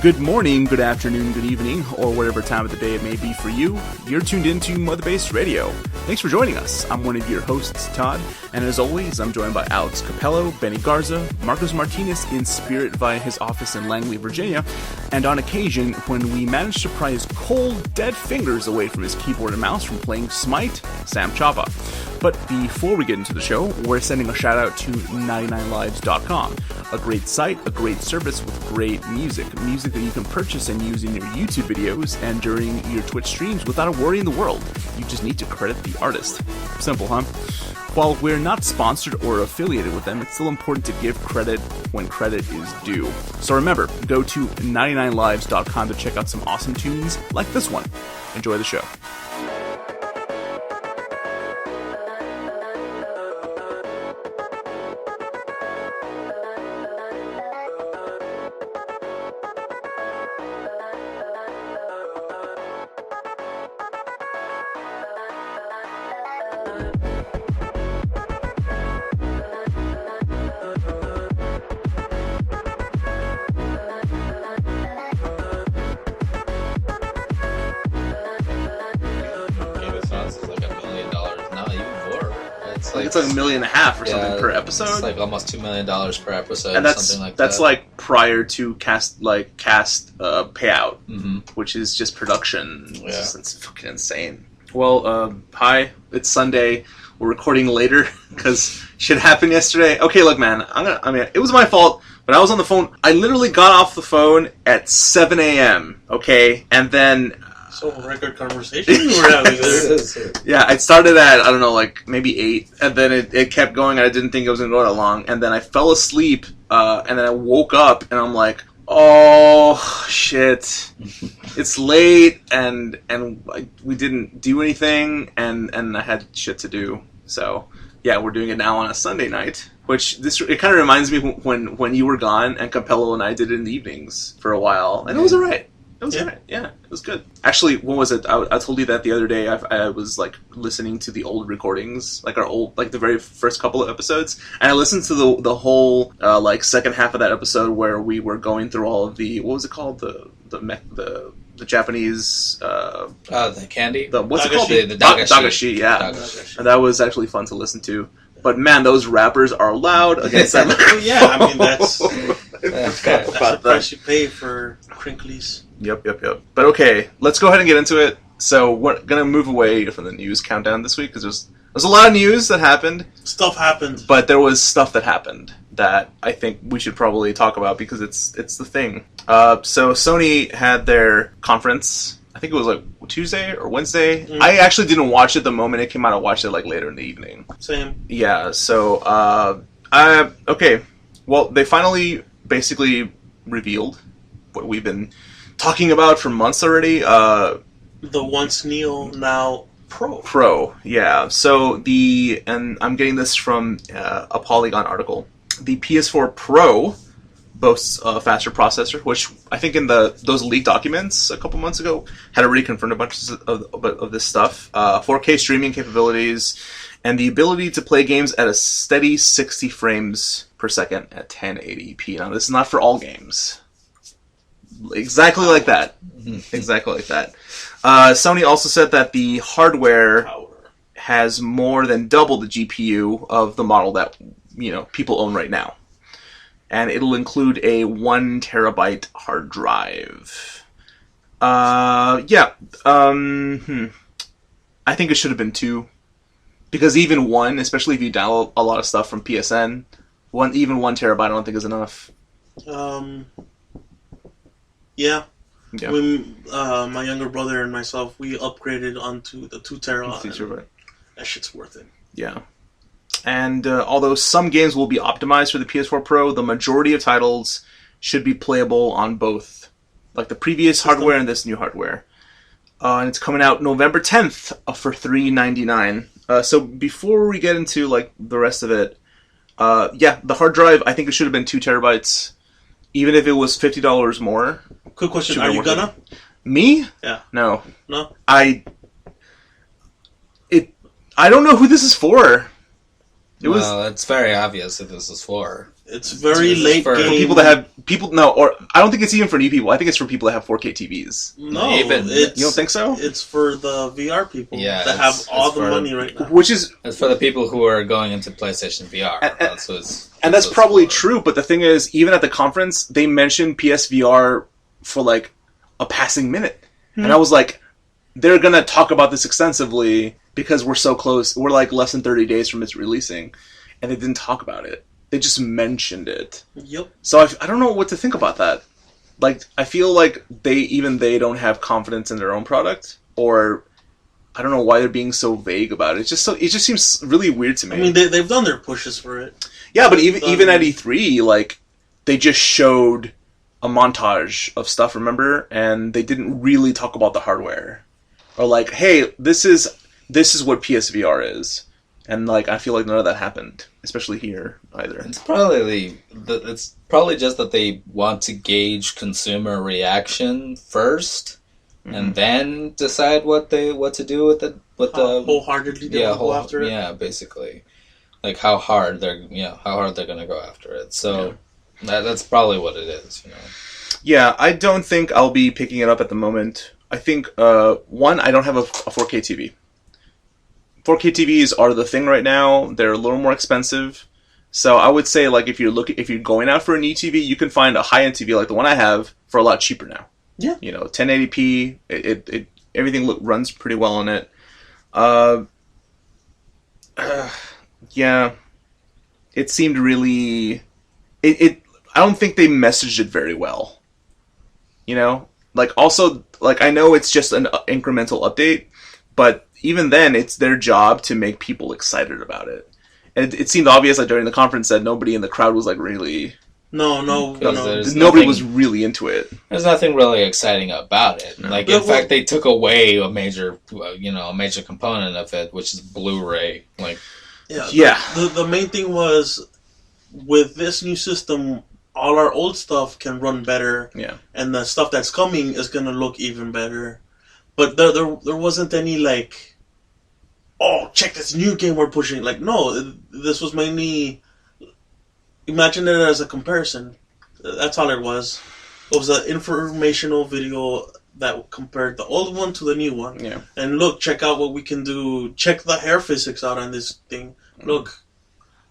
Good morning, good afternoon, good evening, or whatever time of the day it may be for you. You're tuned into Mother Base Radio. Thanks for joining us. I'm one of your hosts, Todd, and as always, I'm joined by Alex Capello, Benny Garza, Marcos Martinez in spirit via his office in Langley, Virginia, and on occasion, when we manage to pry his cold, dead fingers away from his keyboard and mouse from playing Smite, Sam Chapa. But before we get into the show, we're sending a shout out to 99lives.com, a great site, a great service with great music that you can purchase and use in your YouTube videos and during your Twitch streams without a worry in the world. You just need to credit the artist. Simple, huh? While we're not sponsored or affiliated with them, it's still important to give credit when credit is due. So remember, go to 99lives.com to check out some awesome tunes like this one. Enjoy the show. It's like $1.5 million or something per episode. It's like almost $2 million per episode, and that's, something like that's that. like prior to cast payout, which is just production. Yeah. It's fucking insane. Well, hi, it's Sunday. We're recording later because shit happened yesterday. Okay, look, man, it was my fault, but I was on the phone. I literally got off the phone at 7 a.m., okay? And then... So, record conversation you were having there. Yeah, I started at, I don't know, like maybe 8, and then it kept going, and I didn't think it was going to go that long, and then I fell asleep, and then I woke up, and I'm like, oh, shit, it's late, and we didn't do anything, and I had shit to do, so, yeah, we're doing it now on a Sunday night, which, it kind of reminds me when you were gone, and Capello and I did it in the evenings for a while, and it was alright. It was alright. Yeah, it was good. Actually, what was it? I told you that the other day. I was like listening to the old recordings, like the very first couple of episodes, and I listened to the whole second half of that episode where we were going through all of the, what was it called, the Japanese the candy. What's it called? The dagashi. Dagashi. Yeah, dagashi. And that was actually fun to listen to. But man, those rappers are loud against that. Well, yeah, I mean that's the price you pay for crinklies. Yep. But okay, let's go ahead and get into it. So we're gonna move away from the news countdown this week because there's a lot of news that happened. Stuff happened, but there was stuff that happened that I think we should probably talk about because it's the thing. So Sony had their conference. I think it was like Tuesday or Wednesday. Mm. I actually didn't watch it the moment it came out. I watched it like later in the evening. Same. Yeah. So okay. Well, they finally basically revealed what we've been talking about for months already. The once Neo, now Pro. Pro, yeah. So and I'm getting this from a Polygon article. The PS4 Pro boasts a faster processor, which I think in those leaked documents a couple months ago had already confirmed a bunch of this stuff. 4K streaming capabilities, and the ability to play games at a steady 60 frames per second at 1080p. Now, this is not for all games. Exactly like that. Exactly like that. Sony also said that the hardware has more than double the GPU of the model that people own right now, and it'll include a 1 terabyte hard drive. I think it should have been 2, because even 1, especially if you download a lot of stuff from PSN, 1 terabyte I don't think is enough. Yeah. When my younger brother and myself, we upgraded onto the 2 terabyte. That shit's worth it. Yeah. And although some games will be optimized for the PS4 Pro, the majority of titles should be playable on both, like the previous hardware and this new hardware. And it's coming out November 10th for $399. So before we get into like the rest of it, the hard drive, I think it should have been 2 terabytes. Even if it was $50 more. Quick question, are you gonna? Me? Yeah. No. No? I don't know who this is for. Well, it's very obvious who this is for. It's very late for game. people that have or I don't think it's even for new people. I think it's for people that have 4K TVs. No, you don't think so? It's for the VR people that have all the money right now. It's for the people who are going into PlayStation VR. That's probably true. But the thing is, even at the conference, they mentioned PSVR for like a passing minute, and I was like, they're gonna talk about this extensively because we're so close. We're like less than 30 days from its releasing, and they didn't talk about it. They just mentioned it. Yep. So I don't know what to think about that. Like, I feel like they don't have confidence in their own product, or I don't know why they're being so vague about it. It just seems really weird to me. I mean, they've done their pushes for it. Yeah, but even at E3, like, they just showed a montage of stuff, remember? And they didn't really talk about the hardware. Or like, hey, this is what PSVR is. And like, I feel like none of that happened, especially here either. It's probably just that they want to gauge consumer reaction first, and then decide what to do with the wholeheartedly go after it. Yeah, basically, like how hard they're gonna go after it. So that's probably what it is. Yeah, I don't think I'll be picking it up at the moment. I think one, I don't have a 4K TV. 4K TVs are the thing right now. They're a little more expensive. So I would say, like, if you're going out for a new TV, you can find a high-end TV like the one I have for a lot cheaper now. Yeah. 1080p, it everything runs pretty well on it. Yeah. It seemed really... I don't think they messaged it very well. Like, also, like, I know it's just an incremental update, but even then, it's their job to make people excited about it. And it seemed obvious, like, during the conference that nobody in the crowd was, like, really... No. Nobody was really into it. There's nothing really exciting about it. No. Like, in fact, they took away a major component of it, which is Blu-ray. Like, yeah. The main thing was, with this new system, all our old stuff can run better. Yeah. And the stuff that's coming is going to look even better. But there wasn't any, like... Oh, check this new game we're pushing. Like, no, this was mainly... Imagine it as a comparison. That's all it was. It was an informational video that compared the old one to the new one. Yeah. And look, check out what we can do. Check the hair physics out on this thing. Look.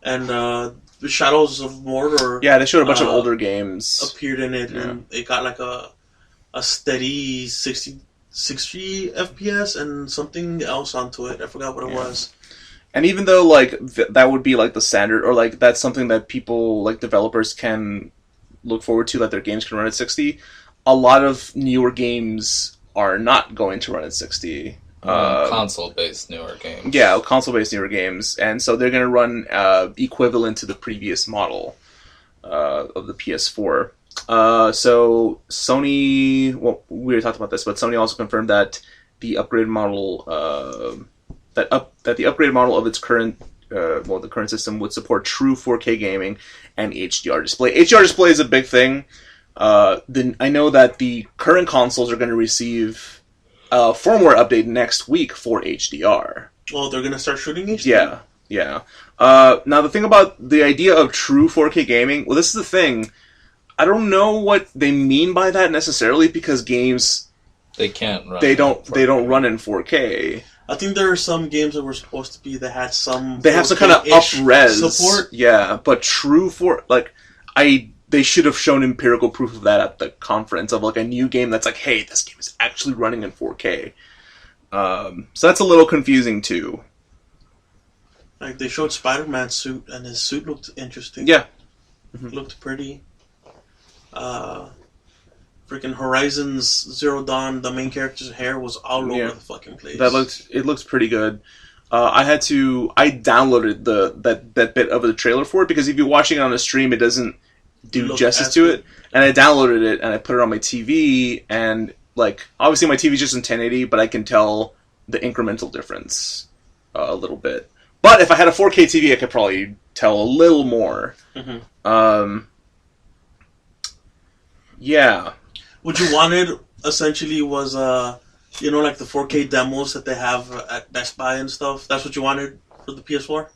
And the Shadows of Mordor... Yeah, they showed a bunch of older games. Appeared in it, and it got like a steady 60 FPS and something else onto it. I forgot what it was. And even though like that would be like the standard, or like that's something that people like developers can look forward to, that their games can run at 60, a lot of newer games are not going to run at 60. Console-based newer games. Yeah, console-based newer games, and so they're going to run equivalent to the previous model of the PS4. So Sony, well, we already talked about this, but Sony also confirmed that the upgraded model, that the upgraded model of its current, the current system would support true 4K gaming and HDR display. HDR display is a big thing. Then I know that the current consoles are going to receive a firmware update next week for HDR. Oh, they're going to start shooting HDR? Yeah. Now the thing about the idea of true 4K gaming, well, this is the thing. I don't know what they mean by that necessarily, because games they can't run. They don't run in 4K. I think there are some games that were supposed to be that had some. They have some kind of up-res support. Yeah, but true they should have shown empirical proof of that at the conference, of like a new game that's like, hey, this game is actually running in 4K. So that's a little confusing too. Like they showed Spider-Man's suit, and his suit looked interesting. Yeah, It looked pretty. Freaking Horizon's Zero Dawn, the main character's hair was all over the fucking place. It looks pretty good. I downloaded that bit of the trailer for it, because if you're watching it on a stream, it doesn't do justice to it. And I downloaded it and I put it on my TV, and like obviously my TV is just in 1080, but I can tell the incremental difference a little bit. But if I had a 4K TV, I could probably tell a little more. Yeah. What you wanted essentially was like the 4K demos that they have at Best Buy and stuff. That's what you wanted for the PS4?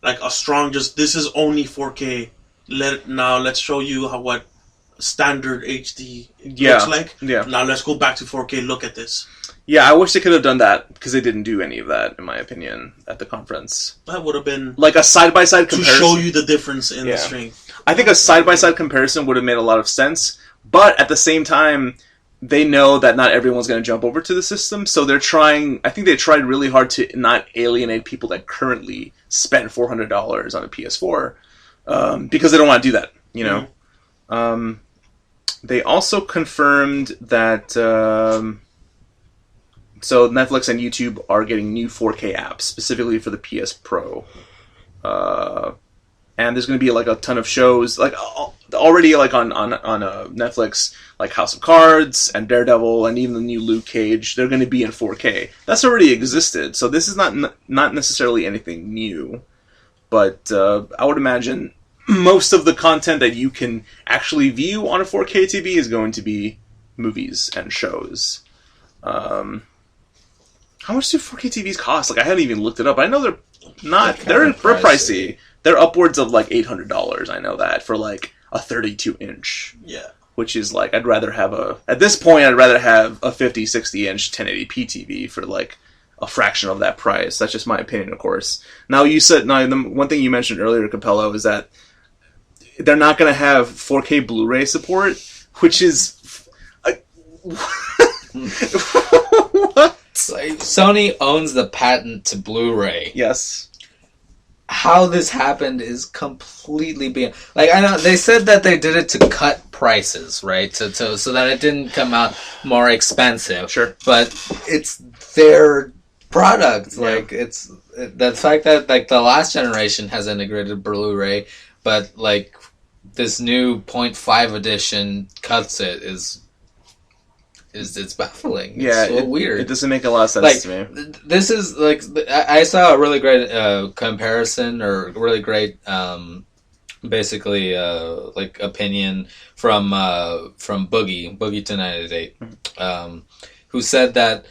Like a strong, just this is only 4K. let's show you what standard HD Yeah. looks like. Yeah. Now let's go back to 4K. Look at this. Yeah, I wish they could have done that, because they didn't do any of that, in my opinion, at the conference. That would have been Like a side-by-side to comparison. show you the difference in the strength. I think a side-by-side comparison would have made a lot of sense, but at the same time, they know that not everyone's going to jump over to the system, so they're trying... I think they tried really hard to not alienate people that currently spend $400 on a PS4, because they don't want to do that, you know? Mm-hmm. They also confirmed that... So Netflix and YouTube are getting new 4K apps, specifically for the PS Pro. And there's going to be like a ton of shows, like already like on Netflix, like House of Cards and Daredevil and even the new Luke Cage. They're going to be in 4K. That's already existed, so this is not necessarily anything new. But I would imagine most of the content that you can actually view on a 4K TV is going to be movies and shows. How much do 4K TVs cost? Like, I haven't even looked it up. I know they're not... They're pricey. They're upwards of, like, $800. I know that. For, like, a 32-inch. Yeah. Which is, like, I'd rather have a... At this point, I'd rather have a 50, 60-inch 1080p TV for, like, a fraction of that price. That's just my opinion, of course. Now, you said... Now, the one thing you mentioned earlier, Capello, is that they're not going to have 4K Blu-ray support, which is... What? Sony owns the patent to Blu-ray. Yes. How this happened is completely beyond... Like, I know they said that they did it to cut prices, right? So that it didn't come out more expensive. Sure. But it's their product. Yeah. Like, it's... The fact that, like, the last generation has integrated Blu-ray, but, like, this new 0.5 edition cuts it is it's baffling. Yeah, it's so weird. It doesn't make a lot of sense to me. This is like I saw a really great comparison or really great, basically like opinion from Boogie 298, who said that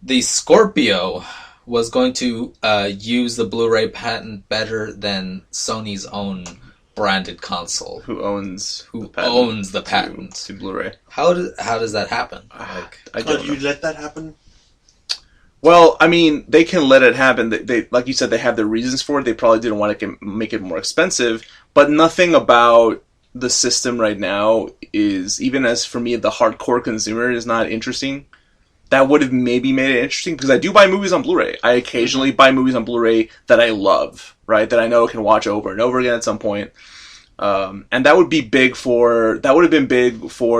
the Scorpio was going to use the Blu-ray patent better than Sony's own branded console. Who owns the patent to Blu-ray? How does that happen? Like, I don't know. You let that happen? Well, I mean, they can let it happen. They like you said, they have their reasons for it. They probably didn't want to make it more expensive, but nothing about the system right now is, even as for me, the hardcore consumer, is not interesting. That would have maybe made it interesting, because I do buy movies on Blu-ray. I occasionally buy movies on Blu-ray that I love, right? That I know I can watch over and over again at some point. And that would have been big for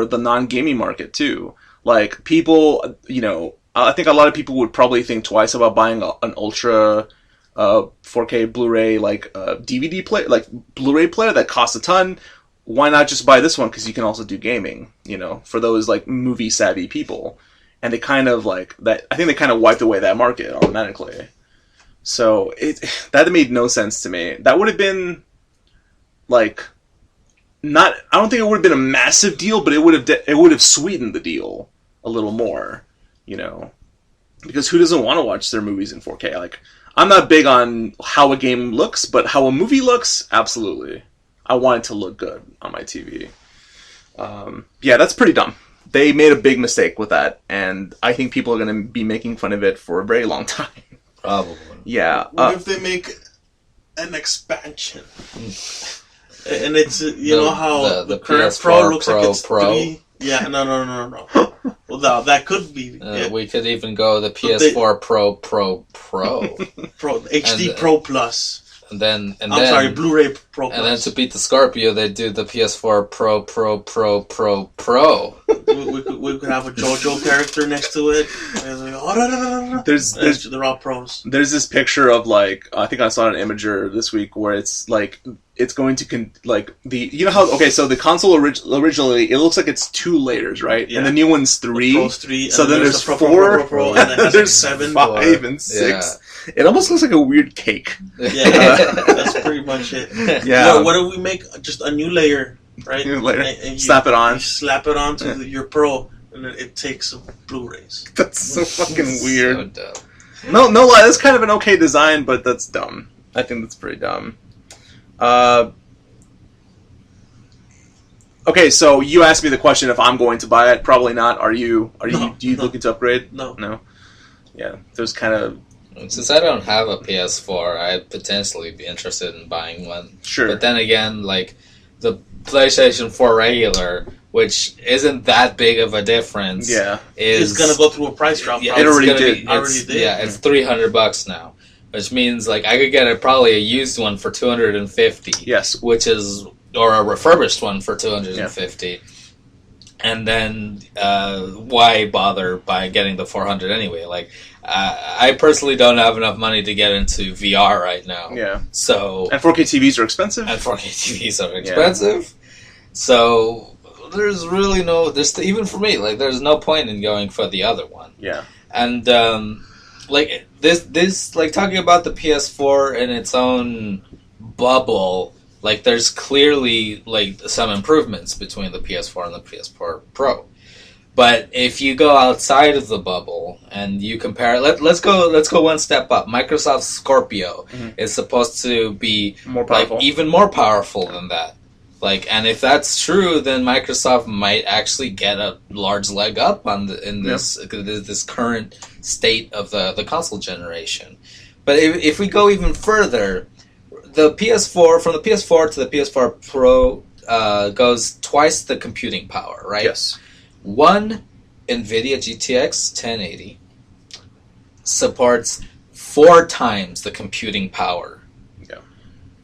the non-gaming market too. Like, people, you know, I think a lot of people would probably think twice about buying an ultra 4K Blu-ray DVD player, like Blu-ray player that costs a ton. Why not just buy this one? Because you can also do gaming, you know, for those like movie savvy people. And they kind of like that. I think they kind of wiped away that market automatically. So that made no sense to me. That would have been like not. I don't think it would have been a massive deal, but it would have sweetened the deal a little more, you know, because who doesn't want to watch their movies in 4K? Like, I'm not big on how a game looks, but how a movie looks, absolutely. I want it to look good on my TV. Yeah, that's pretty dumb. They made a big mistake with that, and I think people are going to be making fun of it for a very long time. Probably. Yeah. What if they make an expansion? And it's, you know how the current PS4 Pro looks like it's Pro. 3? Yeah, no. Well, that could be. Yeah. We could even go the PS4 Pro. Pro HD Pro Plus. And then Blu-ray Pro Plus. And then to beat the Scorpio, they do the PS4 Pro. We could have a JoJo character next to it. They're all pros. There's this picture of, like, I think I saw an Imager this week where it's like it's going to you know how, okay, so the console originally, it looks like it's 2 layers, right? Yeah. And the new one's 3. The Pro's 3. So then there's the 4. Pro, and then there's 7. 5 and 6. Yeah. It almost looks like a weird cake. Yeah, that's pretty much it. Yeah. What if we make just a new layer, right? New layer. And slap it on. You slap it on to your Pro, and then it takes Blu-rays. That's so fucking weird. So dumb. No lie, that's kind of an okay design, but that's dumb. I think that's pretty dumb. Okay, so you asked me the question if I'm going to buy it. Probably not. Are you? No, Do you no. looking to upgrade? No. No. Yeah, there's kind of Since I don't have a PS4, I'd potentially be interested in buying one. sure. But then again, like the PlayStation 4 regular, which isn't that big of a difference, Yeah, is It's gonna go through a price drop. Yeah, probably. It already it's gonna did. be- Already it's- did. Yeah, it's $300 now, which means like I could get probably a used one for 250. yes, Which is, or a refurbished one for 250. And then why bother by getting the 400 anyway? Like I personally don't have enough money to get into VR right now. yeah. So And 4K TVs are expensive. and 4K TVs are expensive. So there's really even for me, like there's no point in going for the other one. Yeah, And like this like talking about the PS4 in its own bubble, like there's clearly like some improvements between the PS4 and the PS4 Pro. But if you go outside of the bubble and you compare, let's go one step up. Microsoft's Scorpio is supposed to be more powerful. like even more powerful than that. Like, and if that's true, then Microsoft might actually get a large leg up on this current state of the console generation. But if we go even further, the PS4 from the PS4 to the PS4 Pro goes twice the computing power, right? Yes. One NVIDIA GTX 1080 supports 4 times the computing power. Yeah.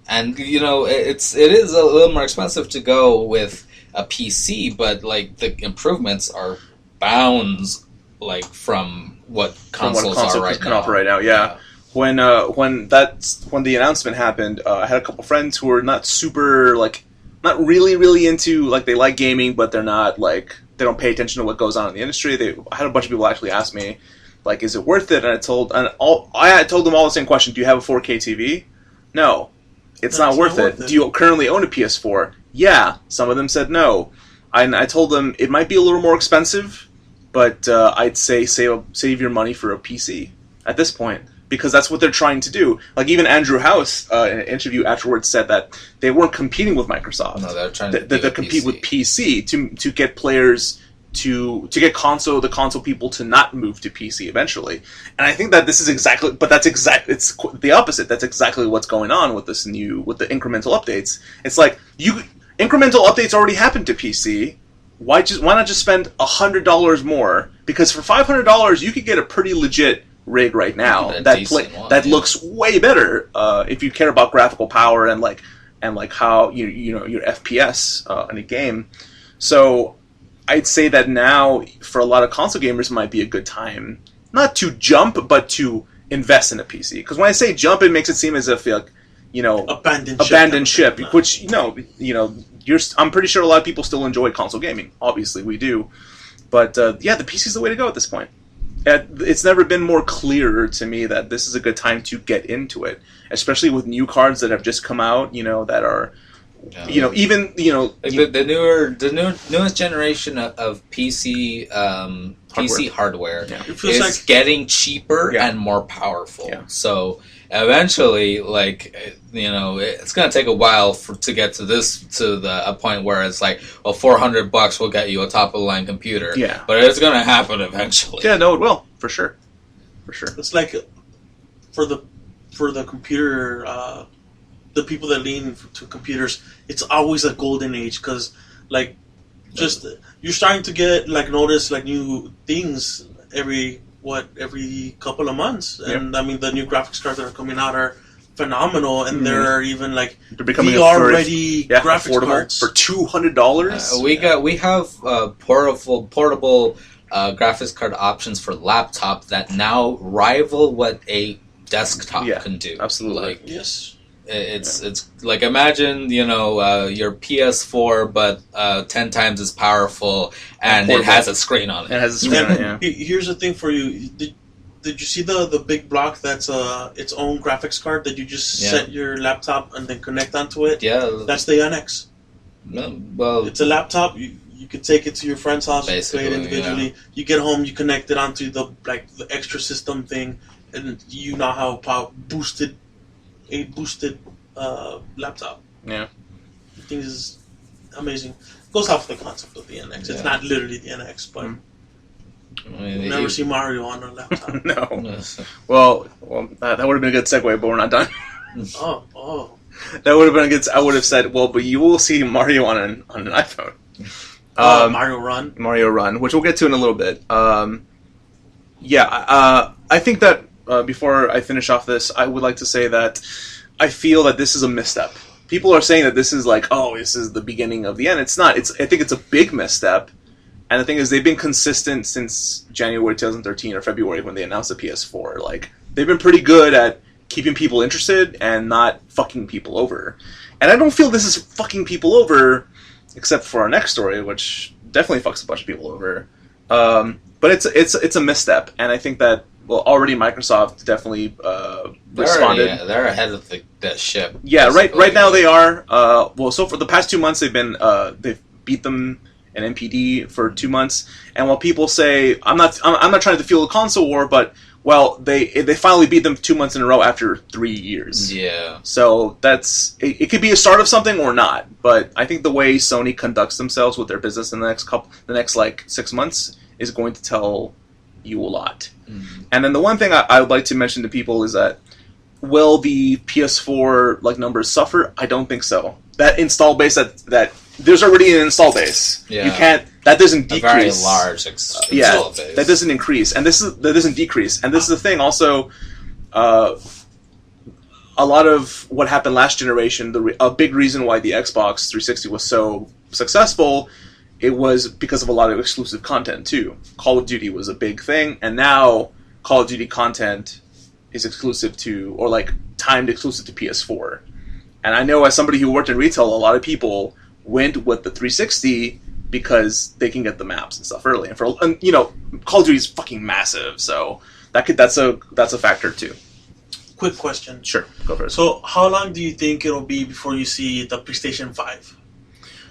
And it is a little more expensive to go with a PC, but like the improvements are bounds like from what consoles are right can now. offer right now. Yeah. When the announcement happened, I had a couple friends who were not super not really into they like gaming, but they're not they don't pay attention to what goes on in the industry. I had a bunch of people actually ask me is it worth it? And I told them all the same question. Do you have a 4K TV? No. It's not worth it. Do you currently own a PS4? Yeah. Some of them said no. I told them it might be a little more expensive, but I'd say save your money for a PC at this point, because that's what they're trying to do. Like even Andrew House in an interview afterwards said that they weren't competing with Microsoft. No, they're trying to compete with PC to get players to get the console people to not move to PC eventually. And I think that this is it's the opposite. That's exactly what's going on with with the incremental updates. It's like incremental updates already happened to PC. Why not just spend $100 more? Because for $500 you could get a pretty legit rig right now that looks way better if you care about graphical power and how your FPS in a game. So I'd say that now for a lot of console gamers might be a good time not to jump but to invest in a PC. Because when I say jump, it makes it seem as if abandoned ship, which I'm pretty sure a lot of people still enjoy console gaming. Obviously, we do, but the PC is the way to go at this point. It's never been more clear to me that this is a good time to get into it, especially with new cards that have just come out. That are, the newest generation of PC PC hardware is getting cheaper and more powerful. Yeah. So eventually, it's going to take a while to get to a point where it's $400 will get you a top of the line computer. Yeah, but it's going to happen eventually. Yeah, no, it will for sure. It's like for the computer, the people that lean to computers, it's always a golden age because you're starting to get notice new things every couple of months. And I mean the new graphics cards that are coming out are phenomenal, and they're even they're becoming VR ready graphics cards for $200. We have portable graphics card options for laptop that now rival what a desktop can do. Absolutely. Yes. It's like imagine your PS4 but 10 times as powerful, and it has a screen on it. It has a screen on it. Yeah. Here's the thing for you. Did you see the big block that's its own graphics card that you just set your laptop and then connect onto it? Yeah. That's the NX. No, well, it's a laptop. You could take it to your friend's house, play it individually. Yeah. You get home, you connect it onto the extra system thing, and you now have a boosted laptop. Yeah, I think this is amazing. goes off the concept of the NX. It's not literally the NX, but you never see Mario on a laptop. No. Well, that would have been a good segue, but we're not done. Oh. That would have been a good. I would have said, well, but you will see Mario on an iPhone. Mario Run, which we'll get to in a little bit. I think that before I finish off this, I would like to say that I feel that this is a misstep. People are saying that this is like, oh, this is the beginning of the end. It's not. I think it's a big misstep. And the thing is, they've been consistent since January 2013 or February when they announced the PS4. Like, they've been pretty good at keeping people interested and not fucking people over. And I don't feel this is fucking people over, except for our next story, which definitely fucks a bunch of people over. But it's a misstep, and I think that already Microsoft definitely responded. They're ahead of the ship. Yeah, right now they are. So for the past 2 months, they've beat them in NPD for 2 months, and while people say I'm not trying to fuel a console war, but they finally beat them 2 months in a row after 3 years. Yeah. So it could be a start of something or not, but I think the way Sony conducts themselves with their business in the next like 6 months is going to tell you a lot. Mm-hmm. And then the one thing I would like to mention to people is that will the PS4 like numbers suffer? I don't think so. That install base that there's already an install base. Yeah. You can't. That doesn't decrease. A very large install base. That doesn't increase, and that doesn't decrease. And this is the thing. Also, a lot of what happened last generation, a big reason why the Xbox 360 was so successful, it was because of a lot of exclusive content too. Call of Duty was a big thing, and now Call of Duty content is exclusive to, or like timed exclusive to PS4. And I know as somebody who worked in retail, a lot of people went with the 360 because they can get the maps and stuff early. And Call of Duty is fucking massive, so that's a factor too. Quick question. Sure, go for it. So, how long do you think it'll be before you see the PlayStation 5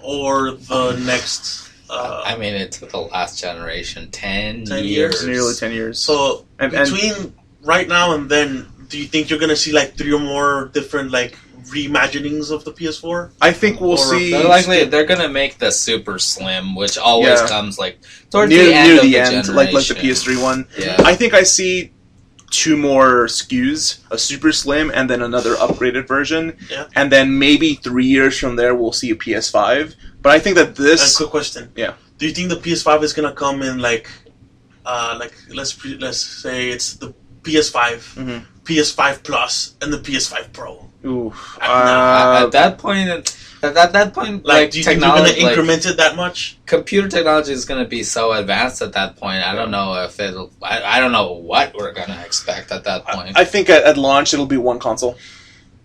or the next? It took the last generation 10 years, nearly 10 years. So between right now and then, do you think you're gonna see like 3 or more different like reimaginings of the PS4? I think we'll see. They're gonna make the super slim, which always comes like towards near the end of the the end, generation. like the PS3 one. Yeah. I think I see 2 more SKUs, a super slim and then another upgraded version. Yeah. And then maybe 3 years from there we'll see a PS5. But I think that this. And quick question. Yeah. Do you think the PS5 is gonna come in like let's say it's the PS5, PS5 Plus, and the PS5 Pro? Ooh. At that point, do you think you're going to increment it that much? Computer technology is going to be so advanced at that point. I don't know if it'll. I don't know what we're going to expect at that point. I think at launch it'll be one console.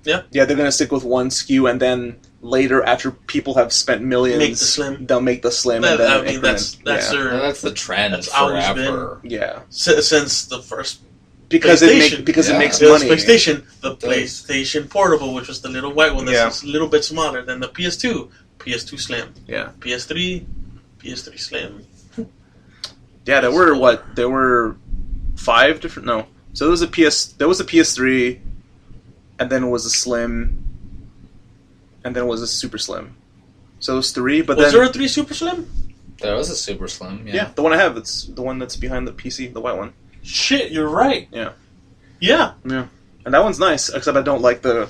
Yeah. Yeah, they're going to stick with one SKU, and then later, after people have spent millions, they'll make the slim. That's the trend. That's forever. Yeah. Since the first. Because it makes money. The PlayStation Portable, which was the little white one that's a little bit smaller than the PS2, PS2 Slim, PS3 Slim. Yeah, there were 5 different. No, so there was a PS3, and then it was a Slim, and then it was a Super Slim. So it was 3. But was there a 3 Super Slim? There was a Super Slim. Yeah, the one I have. It's the one that's behind the PC, the white one. Shit, you're right. Yeah. And that one's nice, except I don't like the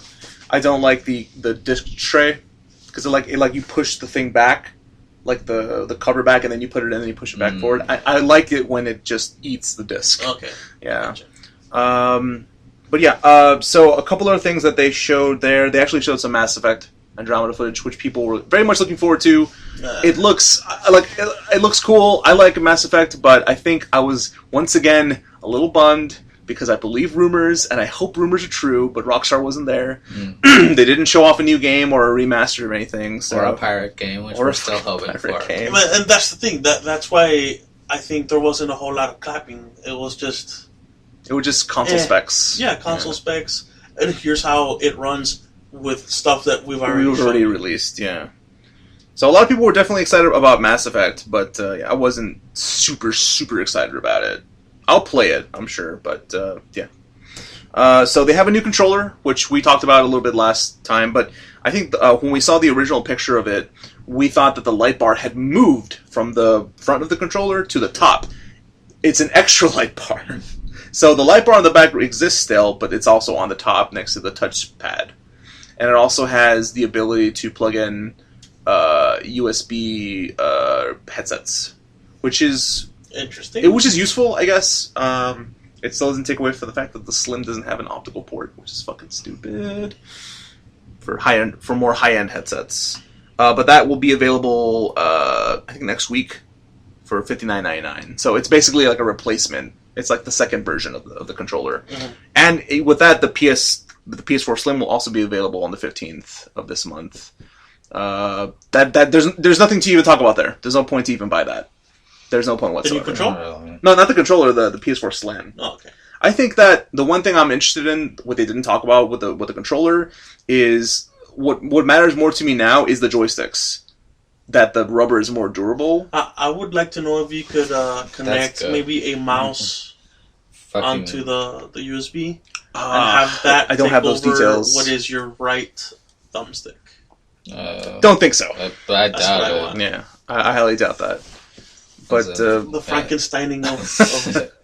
disc tray, because it you push the thing back, like the cover back, and then you put it in and you push it back forward. I like it when it just eats the disc. Okay. Yeah. Gotcha. But yeah. So a couple other things that they showed there. They actually showed some Mass Effect Andromeda footage, which people were very much looking forward to. It looks cool. I like Mass Effect, but I think I was once again a little bummed because I believe rumors, and I hope rumors are true, but Rockstar wasn't there. They didn't show off a new game or a remaster or anything, or a pirate game, which we're still hoping for. And that's the thing. That's why I think there wasn't a whole lot of clapping. It was just console specs. Yeah, console specs, and here's how it runs. With stuff that we've already released, yeah. So a lot of people were definitely excited about Mass Effect, but I wasn't super, super excited about it. I'll play it, I'm sure, but yeah. So they have a new controller, which we talked about a little bit last time, but I think when we saw the original picture of it, we thought that the light bar had moved from the front of the controller to the top. It's an extra light bar. So the light bar on the back exists still, but it's also on the top next to the touchpad. And it also has the ability to plug in USB headsets, which is interesting. Which is useful, I guess. It still doesn't take away from the fact that the Slim doesn't have an optical port, which is fucking stupid for more high-end headsets. But that will be available, I think, next week for $59.99. So it's basically like a replacement. It's like the second version of the controller. Mm-hmm. And with that, the PS4 Slim will also be available on the 15th of this month. There's nothing to even talk about there. There's no point to even buy that. There's no point whatsoever. The new controller? No, not the controller. The PS4 Slim. Oh, okay. I think that the one thing I'm interested in, what they didn't talk about with the controller, is what matters more to me now is the joysticks. That the rubber is more durable. I would like to know if you could connect maybe a mouse onto the USB and have that. I don't have those details. What is your right thumbstick? Don't think so. I doubt it. Yeah, I highly doubt that. But the Frankensteining of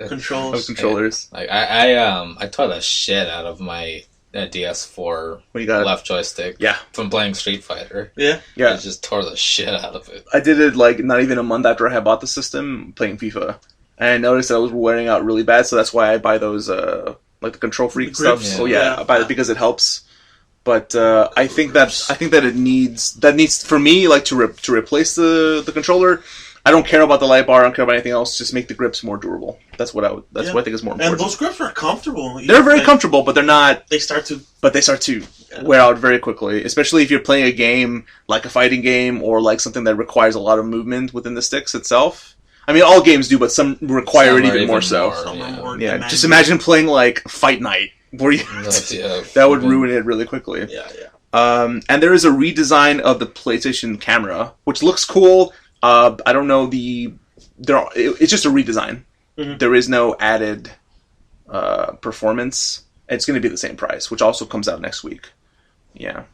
controls. Of controllers. I tore the shit out of my DS4 left joystick. Yeah. From playing Street Fighter. Yeah. I just tore the shit out of it. I did it like not even a month after I had bought the system playing FIFA. And I noticed that I was wearing out really bad, so that's why I buy those like the Control Freak stuff. Yeah. So I buy it because it helps. But I think that it needs for me like to replace the controller. I don't care about the light bar. I don't care about anything else. Just make the grips more durable. That's what I think is more important. And those grips are comfortable. They're very comfortable, but they're not. They start to wear out very quickly. Especially if you're playing a game like a fighting game or like something that requires a lot of movement within the sticks itself. I mean, all games do, but some require it even more so. Yeah, just imagine playing like Fight Night, where you that would ruin it really quickly. Yeah. And there is a redesign of the PlayStation camera, which looks cool. I don't know it's just a redesign. Mm-hmm. There is no added performance. It's going to be the same price, which also comes out next week. Yeah.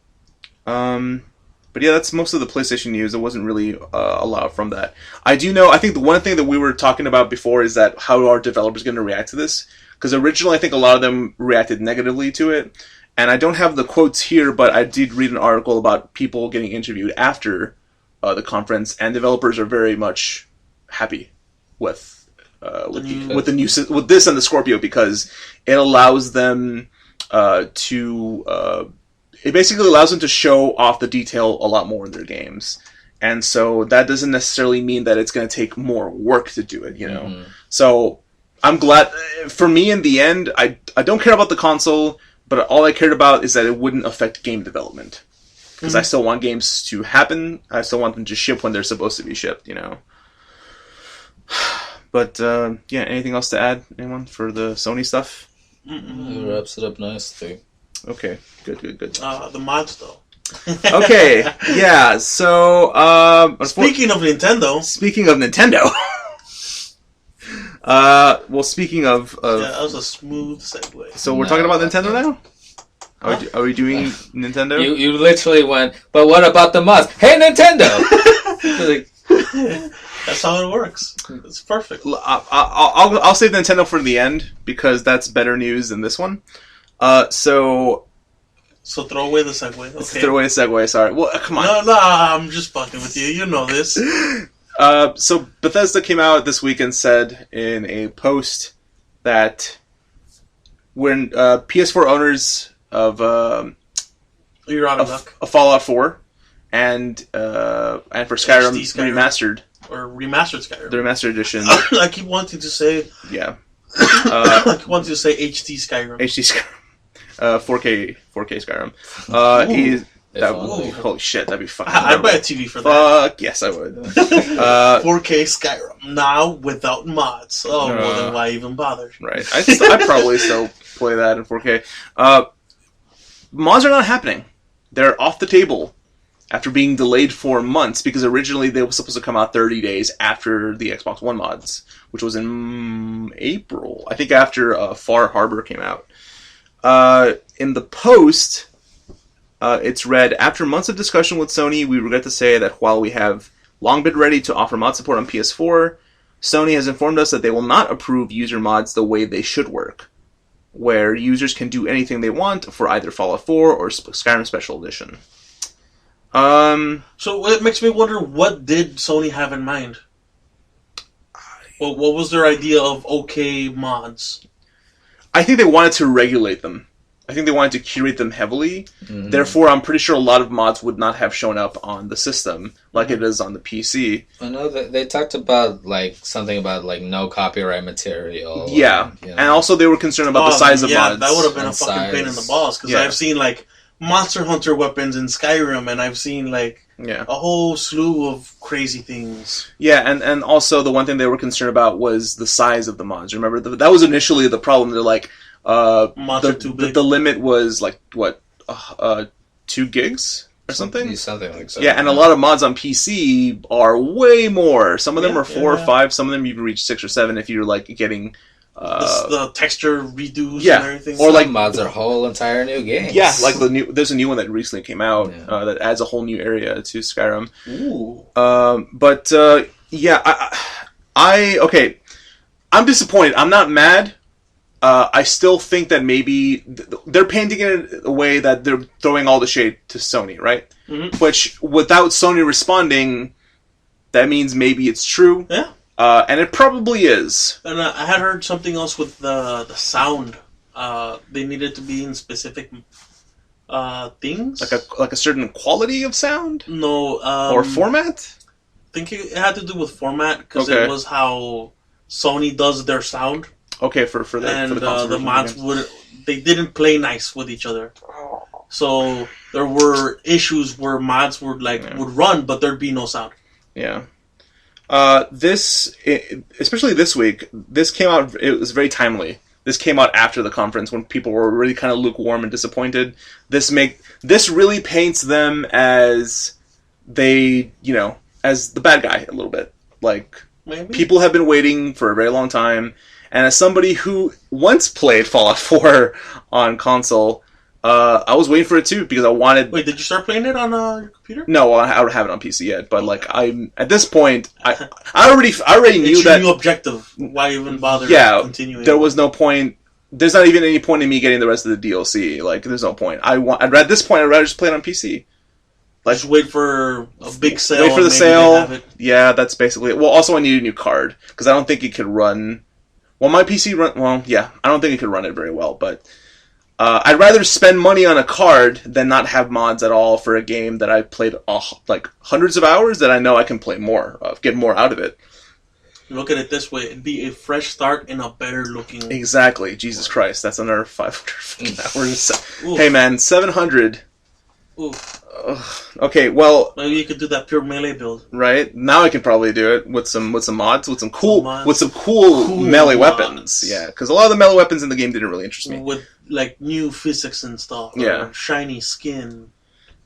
But yeah, that's most of the PlayStation news. It wasn't really a lot from that. I think the one thing that we were talking about before is that how are developers going to react to this? Because originally I think a lot of them reacted negatively to it. And I don't have the quotes here, but I did read an article about people getting interviewed after the conference, and developers are very much happy with this and the Scorpio because it allows them it basically allows them to show off the detail a lot more in their games, and so that doesn't necessarily mean that it's going to take more work to do it, you know. Mm-hmm. So I'm glad. For me, in the end, I don't care about the console, but all I cared about is that it wouldn't affect game development. Because I still want games to happen. I still want them to ship when they're supposed to be shipped, you know. But, yeah, anything else to add, anyone, for the Sony stuff? It wraps it up nicely. Okay, good. The mods, though. Okay, yeah, so... Speaking of Nintendo... well, speaking of... Yeah, that was a smooth segue. So we're talking about Nintendo now? Are we doing Nintendo? You literally went, but what about the mods? Hey, Nintendo! That's how it works. It's perfect. I'll save Nintendo for the end, because that's better news than this one. So throw away the segue. Okay. Throw away the segue, sorry. Well, come on. No, I'm just fucking with you. You know this. So Bethesda came out this week and said in a post that when PS4 owners of you're out of luck. A Fallout 4 and for Skyrim remastered or remastered Skyrim, the remastered edition. I keep wanting to say I keep wanting to say HD Skyrim. 4K Skyrim. Holy shit, that'd be fun. I'd buy a TV for that. Fuck yes, I would. 4K Skyrim now without mods. Oh, well then why even bother? Right. I'd probably still play that in 4K. Mods are not happening. They're off the table after being delayed for months because originally they were supposed to come out 30 days after the Xbox One mods, which was in April. I think after Far Harbor came out. In the post, It's read, after months of discussion with Sony, we regret to say that while we have long been ready to offer mod support on PS4, Sony has informed us that they will not approve user mods the way they should work, where users can do anything they want for either Fallout 4 or Skyrim Special Edition. So it makes me wonder, what did Sony have in mind? What was their idea of okay mods? I think they wanted to regulate them. I think they wanted to curate them heavily. Mm-hmm. Therefore, I'm pretty sure a lot of mods would not have shown up on the system like it is on the PC. I know that they talked about something about no copyright material. Yeah, and also they were concerned about the size of mods. That would have been a fucking pain in the balls, because I've seen Monster Hunter weapons in Skyrim, and I've seen a whole slew of crazy things. Yeah, and also the one thing they were concerned about was the size of the mods. Remember, that was initially the problem. They're like, mods are too big. The limit was 2 gigs or something? Something like that. Yeah, and a lot of mods on PC are way more. Some of them are 4 or 5. Some of them you can reach 6 or 7 if you're getting the texture redos and everything. Or mods are whole entire new games. Yeah, there's a new one that recently came out that adds a whole new area to Skyrim. Ooh. I'm disappointed. I'm not mad. I still think that maybe they're painting it in a way that they're throwing all the shade to Sony, right? Mm-hmm. Which, without Sony responding, that means maybe it's true. Yeah. And it probably is. And I had heard something else with the sound. They needed to be in specific things. Like a certain quality of sound? No. Or format? I think it had to do with format, because it was how Sony does their sound. Okay, for the mods they didn't play nice with each other. So there were issues where mods would run, but there'd be no sound. Yeah. Especially this week, this came out, it was very timely. This came out after the conference when people were really kind of lukewarm and disappointed. This really paints them as as the bad guy a little bit. Maybe. People have been waiting for a very long time, and as somebody who once played Fallout 4 on console, I was waiting for it too because I wanted. Wait, did you start playing it on your computer? No, I don't have it on PC yet. But I'm at this point, I already knew that. It's your new objective. Why even bother? Yeah, continuing? There was no point. There's not even any point in me getting the rest of the DLC. There's no point. At this point, I'd rather just play it on PC. Just wait for a big sale. Wait for the sale. Yeah, that's basically it. Well, also I need a new card because I don't think it could run. Well, my PC run. Well, yeah, I don't think it could run it very well. But I'd rather spend money on a card than not have mods at all for a game that I played hundreds of hours that I know I can play more of, get more out of it. Look at it this way: it'd be a fresh start in a better looking. Exactly. Jesus Christ, that's another 500 hours. Hey man, 700. Oof. Okay, well, maybe you could do that pure melee build. Right now, I can probably do it with some mods, with some cool melee weapons. Yeah, because a lot of the melee weapons in the game didn't really interest me. With new physics and stuff. Yeah, shiny skin.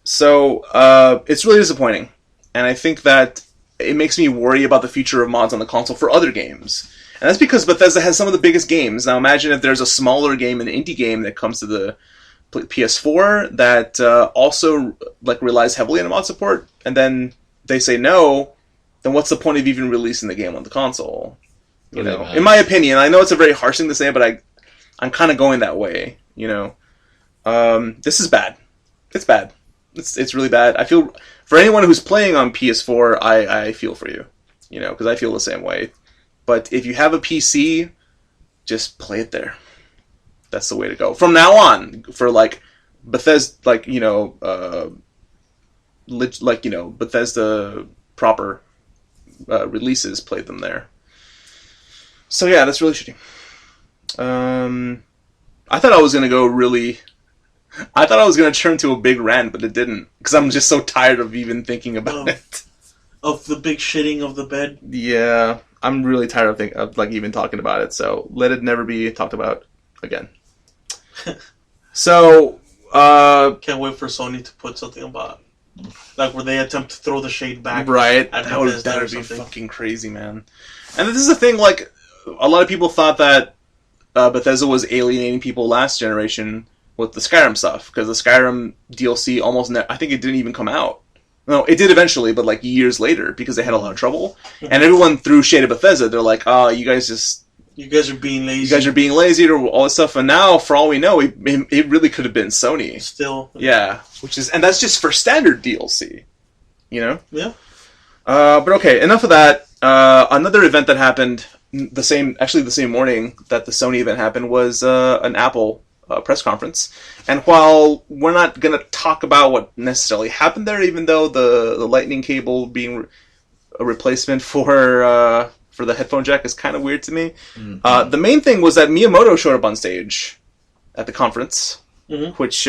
So it's really disappointing, and I think that it makes me worry about the future of mods on the console for other games. And that's because Bethesda has some of the biggest games. Now imagine if there's a smaller game, an indie game that comes to the PS4 that also relies heavily on mod support, and then they say no, then what's the point of even releasing the game on the console? In my opinion, I know it's a very harsh thing to say, but I'm kind of going that way. This is bad. It's bad. It's really bad. I feel for anyone who's playing on PS4. I feel for you, because I feel the same way. But if you have a PC, just play it there. That's the way to go. From now on, for Bethesda, Bethesda proper releases, play them there. So yeah, that's really shitty. I thought I was gonna turn to a big rant, but it didn't, because I'm just so tired of even thinking about it. Of the big shitting of the bed. Yeah, I'm really tired of even talking about it. So let it never be talked about again. So, can't wait for Sony to put something about, where they attempt to throw the shade back. Right, that would be fucking crazy, man. And this is the thing, a lot of people thought that Bethesda was alienating people last generation with the Skyrim stuff, because the Skyrim DLC I think it didn't even come out. No, it did eventually, but like years later, because they had a lot of trouble. And everyone threw shade at Bethesda. They're like, "Oh, you guys are being lazy. You guys are being lazy," or all this stuff. And now, for all we know, it really could have been Sony. Still, yeah, and that's just for standard DLC. You know? Yeah. But okay, enough of that. Another event that happened the same morning that the Sony event happened was an Apple press conference. And while we're not going to talk about what necessarily happened there, even though the lightning cable being a replacement for the headphone jack is kind of weird to me, the main thing was that Miyamoto showed up on stage at the conference, which...